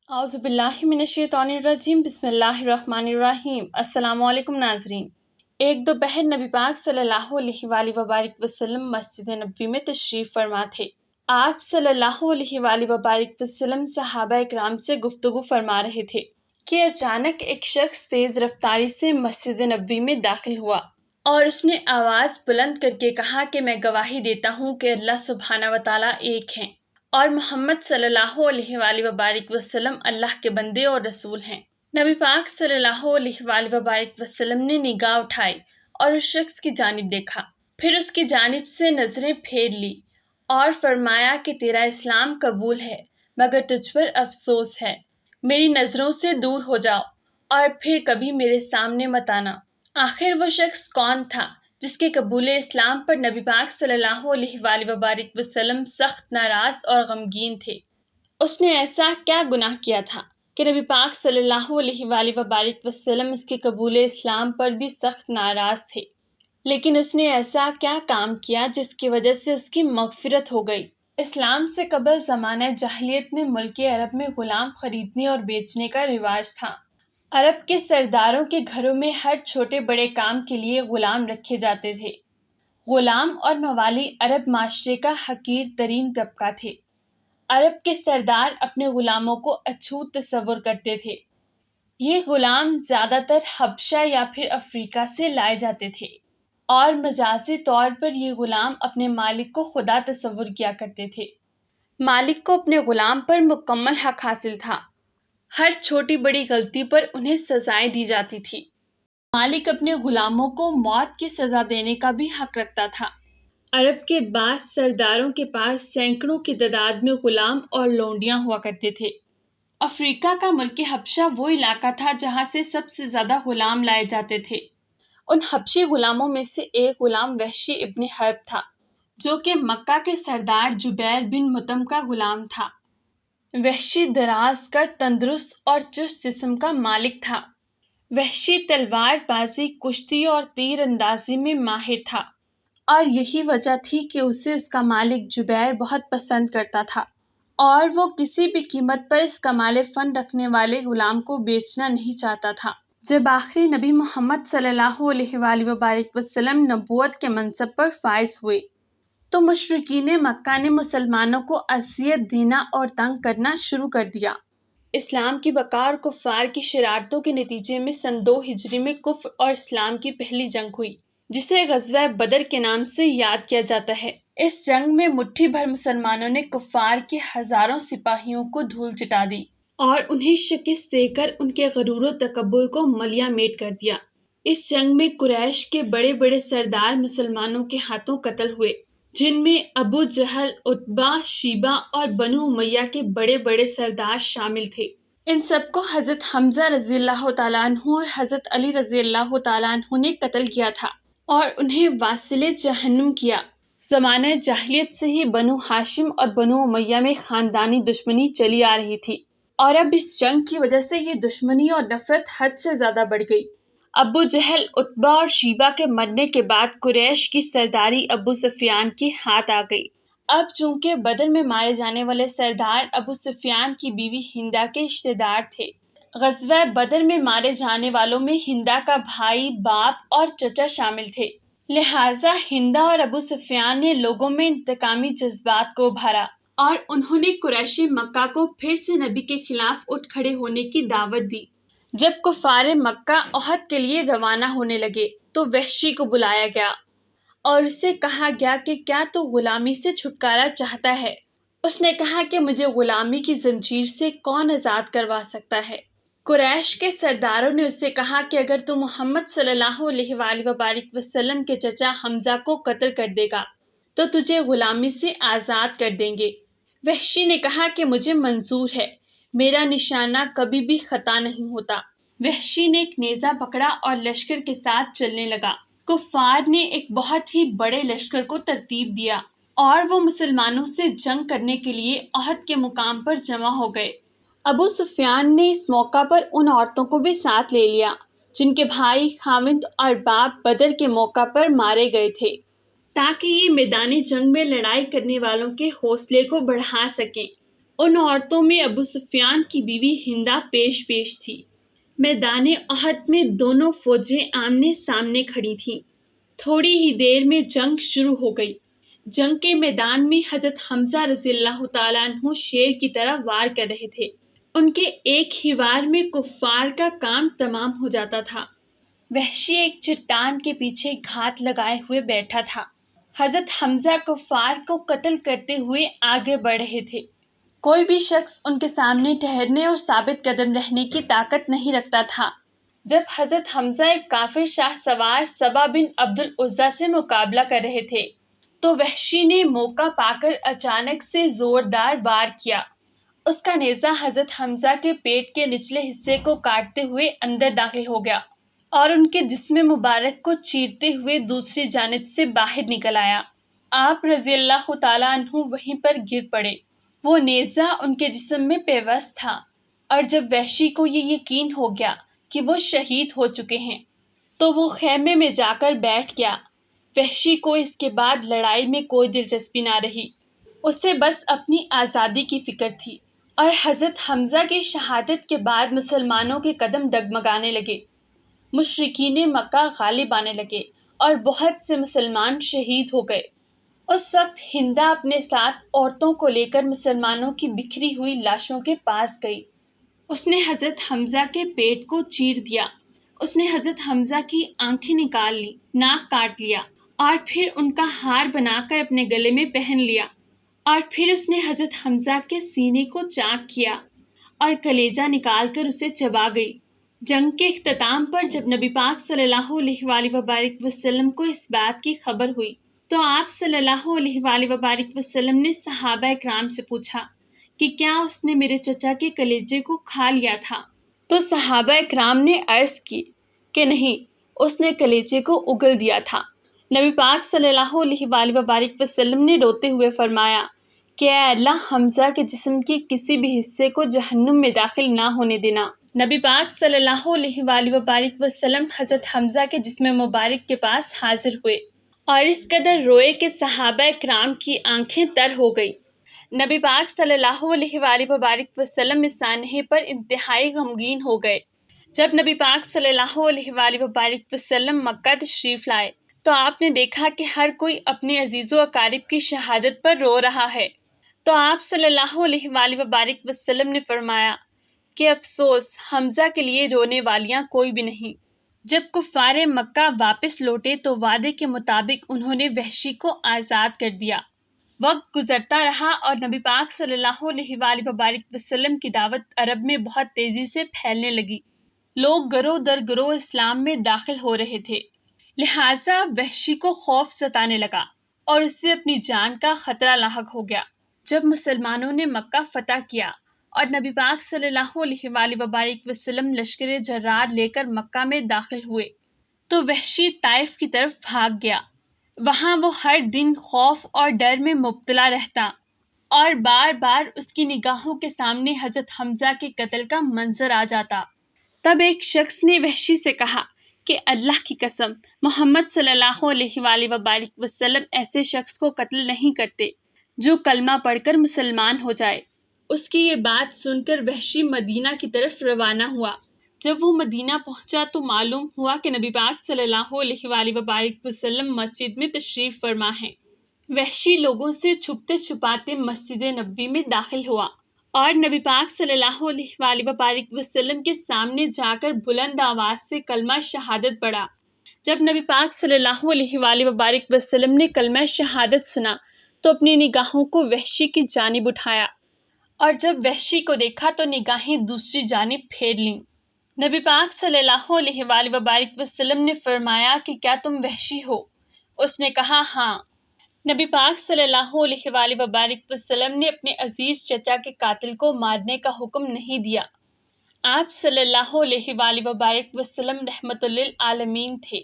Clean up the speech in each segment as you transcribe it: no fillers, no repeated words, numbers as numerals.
اعوذ باللہ من الشیطان الرجیم بسم اللہ الرحمن الرحیم۔ السلام علیکم ناظرین۔ ایک دوپہر نبی پاک صلی اللہ علیہ وآلہ وبارک وسلم مسجد نبوی میں تشریف فرما تھے۔ آپ صلی اللہ علیہ وآلہ وبارک وسلم صحابہ اکرام سے گفتگو فرما رہے تھے کہ اچانک ایک شخص تیز رفتاری سے مسجد نبوی میں داخل ہوا اور اس نے آواز بلند کر کے کہا کہ میں گواہی دیتا ہوں کہ اللہ سبحانہ و تعالیٰ ایک ہیں اور محمد صلی اللہ علیہ وآلہ وبارک وسلم اللہ کے بندے اور رسول ہیں۔ نبی پاک صلی اللہ علیہ وآلہ وبارک وسلم نے نگاہ اٹھائی اور اس شخص کی جانب دیکھا، پھر اس کی جانب سے نظریں پھیر لی اور فرمایا کہ تیرا اسلام قبول ہے مگر تجھ پر افسوس ہے، میری نظروں سے دور ہو جاؤ اور پھر کبھی میرے سامنے مت آنا۔ آخر وہ شخص کون تھا جس کے قبول اسلام پر نبی پاک صلی اللہ علیہ وآلہ وبارک وسلم سخت ناراض اور غمگین تھے؟ اس نے ایسا کیا گناہ کیا تھا کہ نبی پاک صلی اللہ علیہ وآلہ وبارک وسلم اس کے قبول اسلام پر بھی سخت ناراض تھے؟ لیکن اس نے ایسا کیا کام کیا جس کی وجہ سے اس کی مغفرت ہو گئی؟ اسلام سے قبل زمانہ جاہلیت میں ملک عرب میں غلام خریدنے اور بیچنے کا رواج تھا۔ عرب کے سرداروں کے گھروں میں ہر چھوٹے بڑے کام کے لیے غلام رکھے جاتے تھے۔ غلام اور موالی عرب معاشرے کا حقیر ترین طبقہ تھے۔ عرب کے سردار اپنے غلاموں کو اچھوت تصور کرتے تھے۔ یہ غلام زیادہ تر حبشہ یا پھر افریقہ سے لائے جاتے تھے اور مجازی طور پر یہ غلام اپنے مالک کو خدا تصور کیا کرتے تھے۔ مالک کو اپنے غلام پر مکمل حق حاصل تھا۔ ہر چھوٹی بڑی غلطی پر انہیں سزائیں دی جاتی تھی۔ مالک اپنے غلاموں کو موت کی سزا دینے کا بھی حق رکھتا تھا۔ عرب کے بعض سرداروں کے پاس سینکڑوں کی تعداد میں غلام اور لونڈیاں ہوا کرتے تھے۔ افریقہ کا ملک حبشہ وہ علاقہ تھا جہاں سے سب سے زیادہ غلام لائے جاتے تھے۔ ان حبشی غلاموں میں سے ایک غلام وحشی ابن حرب تھا جو کہ مکہ کے سردار جبیر بن مطعم کا غلام تھا۔ وحشی دراز کا تندرست اور چست جسم کا مالک تھا۔ وحشی تلوار بازی، کشتی اور تیر اندازی میں ماہر تھا اور یہی وجہ تھی کہ اسے اس کا مالک جبیر بہت پسند کرتا تھا اور وہ کسی بھی قیمت پر اس کمال فن رکھنے والے غلام کو بیچنا نہیں چاہتا تھا۔ جب آخری نبی محمد صلی اللہ علیہ وآلہ وبارک وسلم نبوت کے منصب پر فائز ہوئے تو مشرکین مکہ نے مسلمانوں کو اذیت دینا اور تنگ کرنا شروع کر دیا۔ اسلام کی بقا اور کفار کی شرارتوں کے نتیجے میں سن 2 ہجری میں کفر اور اسلام کی پہلی جنگ ہوئی جسے غزوہ بدر کے نام سے یاد کیا جاتا ہے۔ اس جنگ میں مٹھی بھر مسلمانوں نے کفار کے ہزاروں سپاہیوں کو دھول چٹا دی اور انہیں شکست دے کر ان کے غرور و تکبر کو ملیہ میٹ کر دیا۔ اس جنگ میں قریش کے بڑے بڑے سردار مسلمانوں کے ہاتھوں قتل ہوئے جن میں ابو جہل، عتبہ، شیبہ اور بنو امیہ کے بڑے بڑے سردار شامل تھے۔ ان سب کو حضرت حمزہ رضی اللہ تعالیٰ عنہ اور حضرت علی رضی اللہ تعالیٰ عنہ نے قتل کیا تھا اور انہیں واصل جہنم کیا۔ زمانہ جاہلیت سے ہی بنو ہاشم اور بنو امیہ میں خاندانی دشمنی چلی آ رہی تھی اور اب اس جنگ کی وجہ سے یہ دشمنی اور نفرت حد سے زیادہ بڑھ گئی۔ ابو جہل، عتبہ اور شیبہ کے مرنے کے بعد قریش کی سرداری ابو سفیان کے ہاتھ آ گئی۔ اب چونکہ بدر میں مارے جانے والے سردار ابو سفیان کی بیوی ہندا کے رشتہ دار تھے، غزوہ بدر میں مارے جانے والوں میں ہندا کا بھائی، باپ اور چچا شامل تھے، لہٰذا ہندا اور ابو سفیان نے لوگوں میں انتقامی جذبات کو ابھارا اور انہوں نے قریشی مکہ کو پھر سے نبی کے خلاف اٹھ کھڑے ہونے کی دعوت دی۔ جب کفار مکہ احد کے لیے روانہ ہونے لگے تو وحشی کو بلایا گیا اور اسے کہا گیا کہ کیا تو غلامی سے چھٹکارا چاہتا ہے؟ اس نے کہا کہ مجھے غلامی کی زنجیر سے کون آزاد کروا سکتا ہے؟ قریش کے سرداروں نے اس سے کہا کہ اگر تو محمد صلی اللہ علیہ وآلہ وبارک وسلم کے چچا حمزہ کو قتل کر دے گا تو تجھے غلامی سے آزاد کر دیں گے۔ وحشی نے کہا کہ مجھے منظور ہے، میرا نشانہ کبھی بھی خطا نہیں ہوتا۔ وحشی نے ایک نیزہ پکڑا اور لشکر کے ساتھ چلنے لگا۔ کفار نے ایک بہت ہی بڑے لشکر کو ترتیب دیا اور وہ مسلمانوں سے جنگ کرنے کے لیے احد کے مقام پر جمع ہو گئے۔ ابو سفیان نے اس موقع پر ان عورتوں کو بھی ساتھ لے لیا جن کے بھائی، خاوند اور باپ بدر کے موقع پر مارے گئے تھے تاکہ یہ میدان جنگ میں لڑائی کرنے والوں کے حوصلے کو بڑھا سکیں۔ ان عورتوں میں ابو سفیان کی بیوی ہندا پیش تھی۔ میدان احد میں دونوں فوجیں آمنے سامنے کھڑی تھیں۔ تھوڑی ہی دیر میں جنگ شروع ہو گئی۔ جنگ کے میدان میں حضرت حمزہ رضی اللہ تعالیٰ عنہ شیر کی طرح وار کر رہے تھے۔ ان کے ایک ہی وار میں کفار کا کام تمام ہو جاتا تھا۔ وحشی ایک چٹان کے پیچھے گھات لگائے ہوئے بیٹھا تھا۔ حضرت حمزہ کفار کو قتل کرتے ہوئے آگے بڑھ رہے تھے۔ کوئی بھی شخص ان کے سامنے ٹھہرنے اور ثابت قدم رہنے کی طاقت نہیں رکھتا تھا۔ جب حضرت حمزہ ایک کافر شاہ سوار سبا بن عبد العزیٰ سے مقابلہ کر رہے تھے تو وحشی نے موقع پا کر اچانک سے زوردار وار کیا۔ اس کا نیزہ حضرت حمزہ کے پیٹ کے نچلے حصے کو کاٹتے ہوئے اندر داخل ہو گیا اور ان کے جسم مبارک کو چیرتے ہوئے دوسری جانب سے باہر نکل آیا۔ آپ رضی اللہ تعالیٰ عنہ وہیں پر گر پڑے۔ وہ نیزہ ان کے جسم میں پیوست تھا، اور جب وحشی کو یہ یقین ہو گیا کہ وہ شہید ہو چکے ہیں تو وہ خیمے میں جا کر بیٹھ گیا۔ وحشی کو اس کے بعد لڑائی میں کوئی دلچسپی نہ رہی، اسے بس اپنی آزادی کی فکر تھی، اور حضرت حمزہ کی شہادت کے بعد مسلمانوں کے قدم ڈگمگانے لگے۔ مشرکین مکہ غالب آنے لگے اور بہت سے مسلمان شہید ہو گئے۔ اس وقت ہندا اپنے ساتھ عورتوں کو لے کر مسلمانوں کی بکھری ہوئی لاشوں کے پاس گئی۔ اس نے حضرت حمزہ کے پیٹ کو چیر دیا، اس نے حضرت حمزہ کی آنکھیں نکال لی، ناک کاٹ لیا، اور پھر ان کا ہار بنا کر اپنے گلے میں پہن لیا، اور پھر اس نے حضرت حمزہ کے سینے کو چاک کیا اور کلیجہ نکال کر اسے چبا گئی۔ جنگ کے اختتام پر جب نبی پاک صلی اللہ علیہ وآلہ وبارک وسلم کو اس بات کی خبر ہوئی تو آپ صلی اللہ علیہ وآلہ وبارک وسلم نے صحابہ اکرام سے پوچھا کہ کیا اس نے میرے چچا کے کلیجے کو کھا لیا تھا؟ تو صحابہ اکرام نے عرض کی کہ نہیں، اس نے کلیجے کو اگل دیا تھا۔ نبی پاک صلی اللہ علیہ وآلہ وبارک وسلم نے روتے ہوئے فرمایا کہ اے اللہ، حمزہ کے جسم کے کسی بھی حصے کو جہنم میں داخل نہ ہونے دینا۔ نبی پاک صلی اللہ علیہ وآلہ وبارک وسلم حضرت حمزہ کے جسم مبارک کے پاس حاضر ہوئے اور اس قدر روئے کہ صحابہ اکرام کی آنکھیں تر ہو گئی۔ نبی پاک صلی اللہ علیہ وآلہ وبارک وسلم اس سانحے پر انتہائی غمگین ہو گئے۔ جب نبی پاک صلی اللہ علیہ وآلہ وبارک وسلم مکہ تشریف لائے تو آپ نے دیکھا کہ ہر کوئی اپنے عزیز و اقارب کی شہادت پر رو رہا ہے، تو آپ صلی اللہ علیہ وآلہ وبارک وسلم نے فرمایا کہ افسوس، حمزہ کے لیے رونے والیاں کوئی بھی نہیں۔ جب کفار مکہ واپس لوٹے تو وعدے کے مطابق انہوں نے وحشی کو آزاد کر دیا۔ وقت گزرتا رہا اور نبی پاک صلی اللہ علیہ وآلہ وبارک وسلم کی دعوت عرب میں بہت تیزی سے پھیلنے لگی۔ لوگ گروہ در گروہ اسلام میں داخل ہو رہے تھے، لہٰذا وحشی کو خوف ستانے لگا اور اسے اپنی جان کا خطرہ لاحق ہو گیا۔ جب مسلمانوں نے مکہ فتح کیا اور نبی پاک صلی اللہ علیہ وآلہ وبارک وسلم لشکر جرار لے کر مکہ میں داخل ہوئے تو وحشی طائف کی طرف بھاگ گیا۔ وہاں وہ ہر دن خوف اور ڈر میں مبتلا رہتا اور بار بار اس کی نگاہوں کے سامنے حضرت حمزہ کے قتل کا منظر آ جاتا۔ تب ایک شخص نے وحشی سے کہا کہ اللہ کی قسم، محمد صلی اللہ علیہ وآلہ وبارک وسلم ایسے شخص کو قتل نہیں کرتے جو کلمہ پڑھ کر مسلمان ہو جائے۔ اس کی یہ بات سن کر وحشی مدینہ کی طرف روانہ ہوا۔ جب وہ مدینہ پہنچا تو معلوم ہوا کہ نبی پاک صلی اللہ علیہ وآلہ وبارک وسلم مسجد میں تشریف فرما ہیں۔ وحشی لوگوں سے چھپتے چھپاتے مسجد نبوی میں داخل ہوا اور نبی پاک صلی اللہ علیہ وآلہ وبارک وسلم کے سامنے جا کر بلند آواز سے کلمہ شہادت پڑھا۔ جب نبی پاک صلی اللہ علیہ وآلہ وبارک وسلم نے کلمہ شہادت سنا تو اپنی نگاہوں کو وحشی کی جانب اٹھایا، اور جب وحشی کو دیکھا تو نگاہیں دوسری جانب پھیر لیں۔ نبی پاک صلی اللہ علیہ وآلہ وبارک وسلم نے فرمایا کہ کیا تم وحشی ہو؟ اس نے کہا ہاں۔ نبی پاک صلی اللہ علیہ وآلہ وبارک وسلم نے اپنے عزیز چچا کے قاتل کو مارنے کا حکم نہیں دیا۔ آپ صلی اللہ علیہ وآلہ وبارک وسلم رحمت للعالمین تھے۔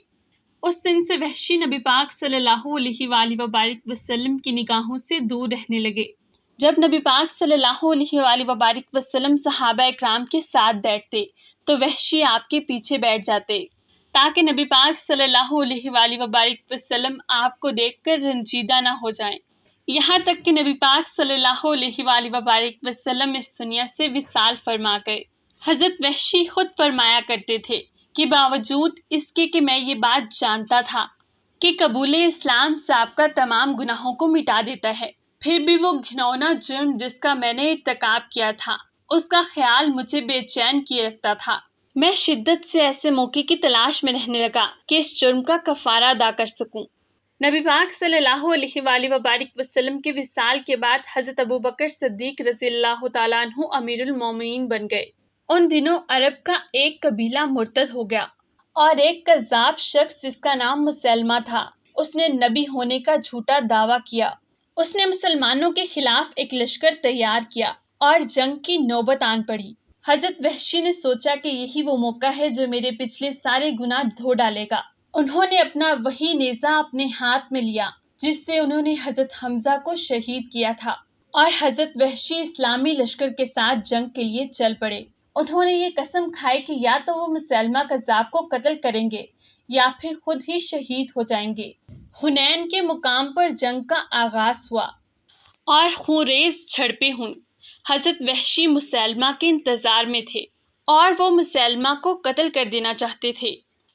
اس دن سے وحشی نبی پاک صلی اللہ علیہ وآلہ وبارک وسلم کی نگاہوں سے دور رہنے لگے۔ جب نبی پاک صلی اللہ علیہ وآلہ وبارک وسلم صحابہ اکرام کے ساتھ بیٹھتے تو وحشی آپ کے پیچھے بیٹھ جاتے تاکہ نبی پاک صلی اللہ علیہ وآلہ وبارک وسلم آپ کو دیکھ کر رنجیدہ نہ ہو جائیں۔ یہاں تک کہ نبی پاک صلی اللہ علیہ وآلہ وبارک وسلم اس دنیا سے وصال فرما گئے۔ حضرت وحشی خود فرمایا کرتے تھے کہ باوجود اس کے کہ میں یہ بات جانتا تھا کہ قبول اسلام سابقہ تمام گناہوں کو مٹا دیتا ہے، پھر بھی وہ گھناؤنا جرم جس کا میں نے ارتکاب کیا تھا اس کا خیال مجھے بے چین کیے رکھتا تھا۔ میں شدت سے ایسے موقع کی تلاش میں رہنے لگا کہ اس جرم کا کفارہ ادا کر سکوں۔ نبی پاک صلی اللہ علیہ وآلہ وبارک وسلم کے وصال کے بعد حضرت ابوبکر صدیق رضی اللہ تعالیٰ عنہ امیر المومنین بن گئے۔ ان دنوں عرب کا ایک قبیلہ مرتد ہو گیا اور ایک کذاب شخص جس کا نام مسلمہ تھا، اس نے نبی ہونے کا جھوٹا دعویٰ کیا۔ اس نے مسلمانوں کے خلاف ایک لشکر تیار کیا اور جنگ کی نوبت آن پڑی۔ حضرت وحشی نے سوچا کہ یہی وہ موقع ہے جو میرے پچھلے سارے گناہ دھو ڈالے گا۔ انہوں نے اپنا وہی نیزہ اپنے ہاتھ میں لیا جس سے انہوں نے حضرت حمزہ کو شہید کیا تھا، اور حضرت وحشی اسلامی لشکر کے ساتھ جنگ کے لیے چل پڑے۔ انہوں نے یہ قسم کھائی کہ یا تو وہ مسلمہ کذاب کو قتل کریں گے یا پھر خود ہی شہید ہو جائیں گے۔ حنین کے مقام پر جنگ کا آغاز ہوا اور خونریز جھڑپیں ہوئیں۔ حضرت وحشی مسلمہ کے انتظار میں تھے اور وہ مسلمہ کو قتل کر دینا چاہتے تھے۔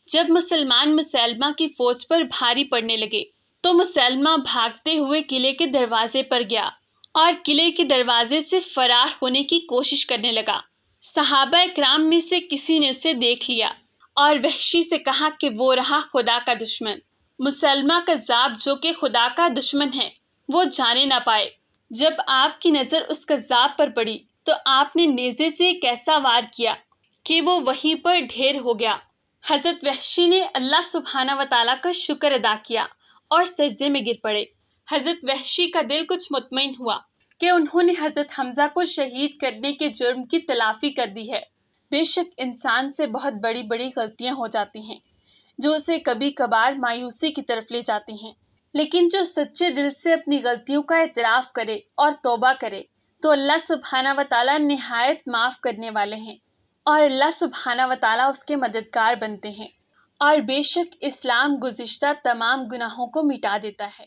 جب مسلمان مسلمہ کی فوج پر بھاری پڑنے لگے تو مسلمہ بھاگتے ہوئے قلعے کے دروازے پر گیا اور قلعے کے دروازے سے فرار ہونے کی کوشش کرنے لگا۔ صحابہ اکرام میں سے کسی نے اسے دیکھ لیا اور وحشی سے کہا کہ وہ رہا خدا کا دشمن۔ مسلمہ کذاب جو کہ خدا کا دشمن ہے وہ جانے نہ پائے۔ جب آپ کی نظر اس کذاب پر پڑی تو آپ نے نیزے سے ایک ایسا وار کیا کہ وہ وہیں پر ڈھیر ہو گیا۔ حضرت وحشی نے اللہ سبحانہ و تعالیٰ کا شکر ادا کیا اور سجدے میں گر پڑے۔ حضرت وحشی کا دل کچھ مطمئن ہوا کہ انہوں نے حضرت حمزہ کو شہید کرنے کے جرم کی تلافی کر دی ہے۔ بے شک انسان سے بہت بڑی بڑی غلطیاں ہو جاتی ہیں جو اسے کبھی کبھار مایوسی کی طرف لے جاتی ہیں، لیکن جو سچے دل سے اپنی غلطیوں کا اعتراف کرے اور توبہ کرے تو اللہ سبحانہ و تعالیٰ نہایت معاف کرنے والے ہیں اور اللہ سبحانہ و تعالیٰ اس کے مددگار بنتے ہیں، اور بے شک اسلام گزشتہ تمام گناہوں کو مٹا دیتا ہے۔